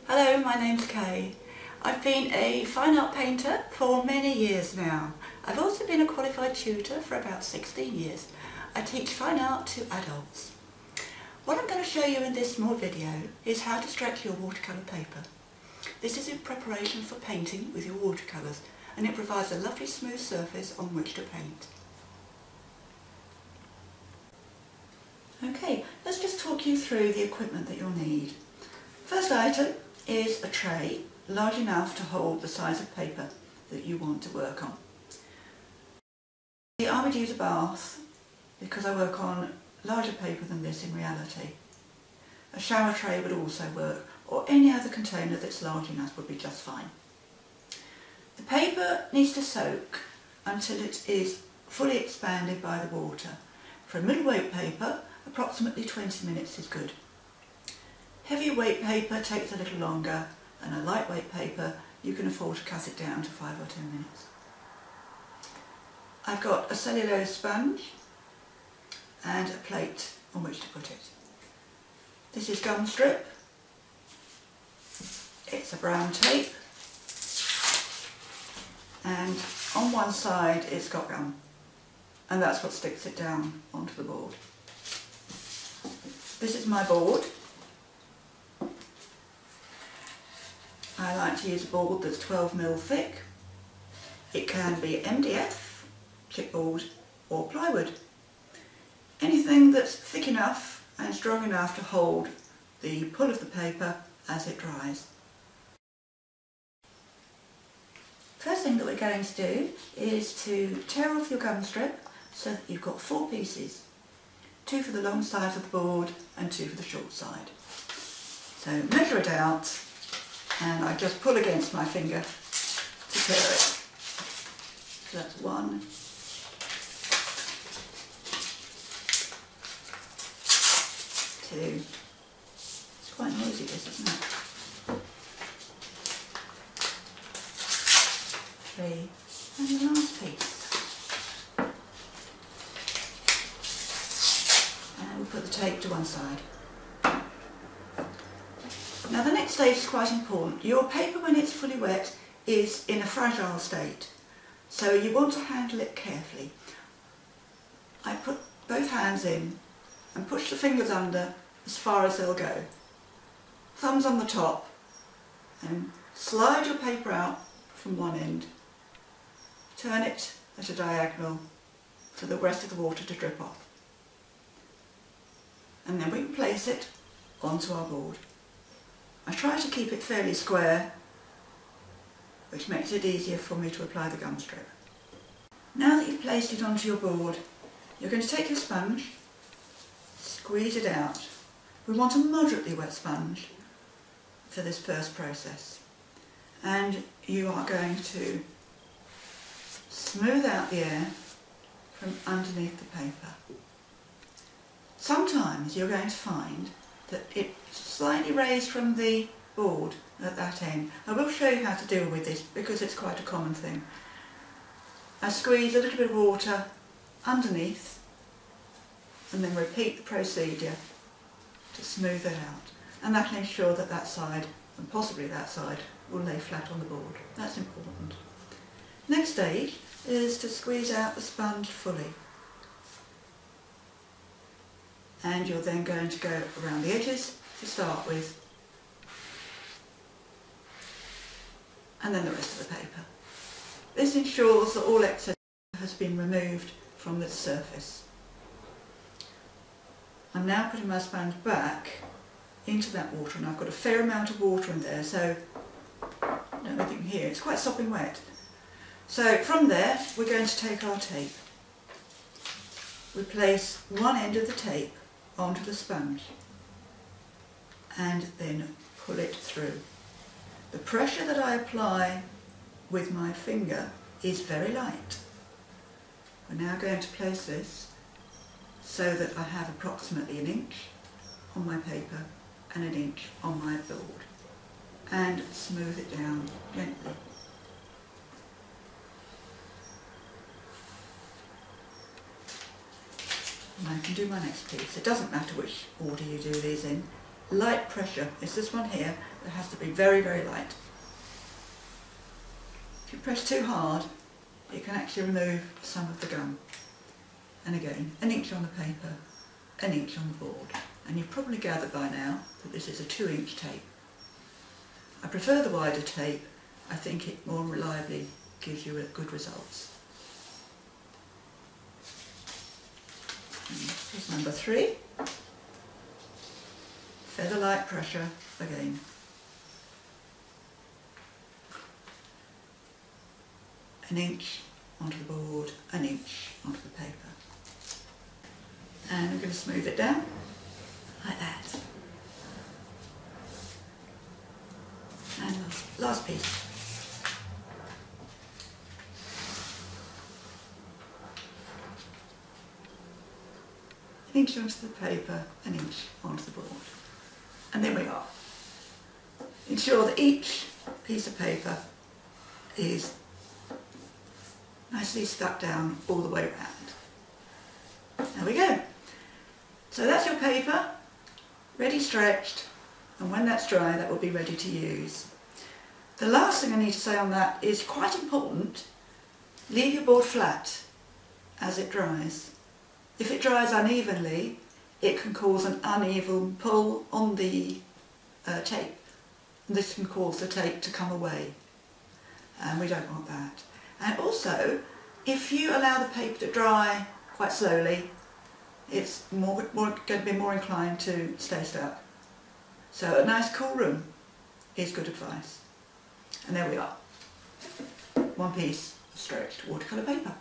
Hello, my name's Kay. I've been a fine art painter for many years now. I've also been a qualified tutor for about 16 years. I teach fine art to adults. What I'm going to show you in this small video is how to stretch your watercolour paper. This is in preparation for painting with your watercolours, and it provides a lovely smooth surface on which to paint. Okay, let's just talk you through the equipment that you'll need. First item is a tray large enough to hold the size of paper that you want to work on. I would use a bath because I work on larger paper than this in reality. A shower tray would also work, or any other container that's large enough would be just fine. The paper needs to soak until it is fully expanded by the water. For a middleweight paper, approximately 20 minutes is good. Heavier weight paper takes a little longer, and a lightweight paper you can afford to cut it down to 5 or 10 minutes. I've got a cellulose sponge and a plate on which to put it. This is gum strip. It's a brown tape, and on one side it's got gum, and that's what sticks it down onto the board. This is my board. I like to use a board that's 12mm thick. It can be MDF, chipboard or plywood. Anything that's thick enough and strong enough to hold the pull of the paper as it dries. First thing that we're going to do is to tear off your gum strip so that you've got 4 pieces. 2 for the long side of the board and 2 for the short side. So measure it out, and I just pull against my finger to tear it. So that's 1, 2. It's quite noisy this, isn't it? 3, and the last piece. And we'll put the tape to one side. Now the next stage is quite important. Your paper, when it's fully wet, is in a fragile state, so you want to handle it carefully. I put both hands in and push the fingers under as far as they'll go. Thumbs on the top, and slide your paper out from one end. Turn it at a diagonal for the rest of the water to drip off. And then we can place it onto our board. I try to keep it fairly square, which makes it easier for me to apply the gum strip. Now that you've placed it onto your board, you're going to take your sponge, squeeze it out. We want a moderately wet sponge for this first process. And you are going to smooth out the air from underneath the paper. Sometimes you're going to find that it's slightly raised from the board at that end. I will show you how to deal with this because it's quite a common thing. I squeeze a little bit of water underneath and then repeat the procedure to smooth it out, and that will ensure that that side, and possibly that side, will lay flat on the board. That's important. Next stage is to squeeze out the sponge fully. And you're then going to go around the edges to start with, and then the rest of the paper. This ensures that all excess has been removed from the surface. I'm now putting my sponge back into that water, and I've got a fair amount of water in there, so I don't know if you can hear, it's quite sopping wet. So from there we're going to take our tape. We place one end of the tape onto the sponge and then pull it through. The pressure that I apply with my finger is very light. We're now going to place this so that I have approximately 1 inch on my paper and 1 inch on my board, and smooth it down gently. And I can do my next piece. It doesn't matter which order you do these in. light pressure. It's this one here that has to be very, very light. If you press too hard, it can actually remove some of the gum. And again, an inch on the paper, an inch on the board. And you've probably gathered by now that this is a 2-inch tape. I prefer the wider tape. I think it more reliably gives you good results. And here's number 3. Feather light pressure again. An inch onto the board, an inch onto the paper. And I'm going to smooth it down like that. And last piece. An inch onto the paper, an inch onto the board. And there we are. Ensure that each piece of paper is nicely stuck down all the way around. There we go. So that's your paper, ready stretched, and when that's dry that will be ready to use. The last thing I need to say on that is quite important. Leave your board flat as it dries. If it dries unevenly, it can cause an uneven pull on the tape. This can cause the tape to come away, and we don't want that. And also, if you allow the paper to dry quite slowly, it's going to be more inclined to stay stuck. So a nice cool room is good advice. And there we are. One piece of stretched watercolour paper.